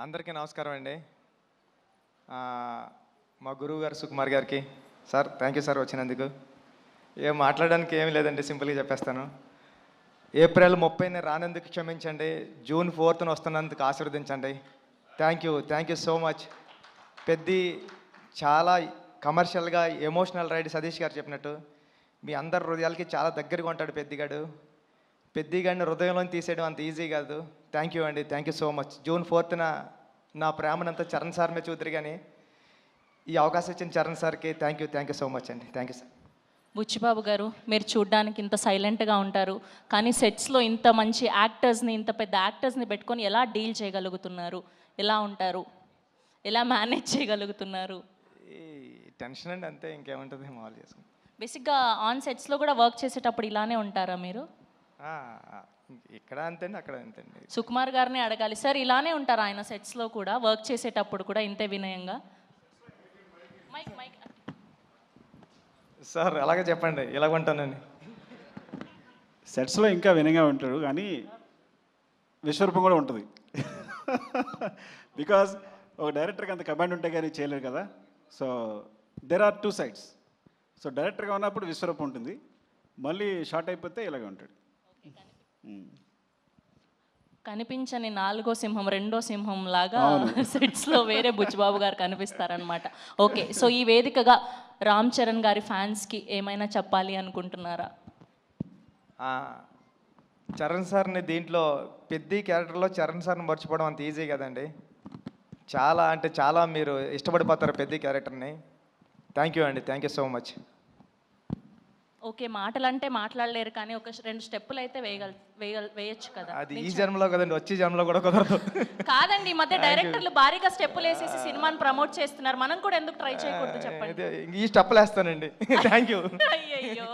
అందరికీ నమస్కారం అండి. మా గురువు గారు సుకుమార్ గారికి సార్ థ్యాంక్ యూ సార్ వచ్చినందుకు. ఏం మాట్లాడడానికి ఏమీ లేదండి, సింపుల్గా చెప్పేస్తాను. ఏప్రిల్ 30ని రానందుకు క్షమించండి, జూన్ 4న వస్తున్నందుకు ఆశీర్వదించండి. Thank you so much. Peddi చాలా కమర్షియల్గా ఎమోషనల్ రైడ్ సతీష్ గారు చెప్పినట్టు మీ అందరి హృదయాలకి చాలా దగ్గరగా ఉంటాడు పెద్దిగాడు. పెద్దిగాడిని హృదయంలో తీసేయడం అంత ఈజీ కాదు. థ్యాంక్ యూ అండి, thank you so much. June 4న నా ప్రేమనంతా చరణ్ సార్ మీద చూద్దరు, కానీ ఈ అవకాశం ఇచ్చిన చరణ్ సార్కి థ్యాంక్ యూ సో మచ్ అండి. Thank you sir. బుచ్చిబాబు గారు, మీరు చూడ్డానికి ఇంత సైలెంట్గా ఉంటారు, కానీ సెట్స్లో ఇంత మంచి యాక్టర్స్ని, ఇంత పెద్ద యాక్టర్స్ని పెట్టుకొని ఎలా డీల్ చేయగలుగుతున్నారు? ఎలా ఉంటారు? ఎలా మేనేజ్ చేయగలుగుతున్నారు? ఈ టెన్షన్ అండి, అంతే, ఇంకేముంటుంది, మామూలు చేసుకుంటాం. బేసిక్గా ఆన్ సెట్స్లో కూడా వర్క్ చేసేటప్పుడు ఇలానే ఉంటారా మీరు? ఇక్కడ అంతేండి, అక్కడ అంతేండి. సుకుమార్ గారిని అడగాలి సార్, ఇలానే ఉంటారా ఆయన సెట్స్లో కూడా, వర్క్ చేసేటప్పుడు కూడా ఇంతే వినయంగా? మైక్ మైక్ సార్ అలాగే చెప్పండి, ఇలాగ ఉంటానని. సెట్స్లో ఇంకా వినయంగా ఉంటాడు, కానీ విశ్వరూపం కూడా ఉంటుంది. బికాజ్ ఒక డైరెక్టర్కి అంత కమాండ్ ఉంటే కానీ చేయలేరు కదా. So there are two sides. So డైరెక్టర్గా ఉన్నప్పుడు విశ్వరూపం ఉంటుంది, మళ్ళీ షార్ట్ అయిపోతే ఇలాగే ఉంటాడు. కనిపించని నాలుగో సింహం, రెండో సింహం లాగా సెట్స్లో వేరే బుచ్చిబాబు గారు కనిపిస్తారనమాట. ఓకే, సో ఈ వేదికగా రామ్ చరణ్ గారి ఫ్యాన్స్కి ఏమైనా చెప్పాలి అనుకుంటున్నారా? చరణ్ సార్ని దీంట్లో పెద్ద క్యారెక్టర్లో చరణ్ సార్ని మర్చిపోవడం అంత ఈజీ కదండి. చాలా అంటే చాలా మీరు ఇష్టపడిపోతారు పెద్ద క్యారెక్టర్ని. థ్యాంక్ యూ అండి, thank you so much. Okay, మాటలంటే మాట్లాడలేరు, కానీ ఒక రెండు స్టెప్పులు అయితే వేయచ్చు కదా. అది ఈ జన్మలో కదండి, వచ్చే జన్మలో కూడా కుదరదు. కాదండి, ఈ మధ్య డైరెక్టర్లు భారీగా స్టెప్పులు వేసేసి సినిమాని ప్రమోట్ చేస్తున్నారు, మనం కూడా ఎందుకు ట్రై చేయకూడదు చెప్పండి. ఈ స్టెప్పులు వేస్తానండి. Thank you. అయ్యయ్యో.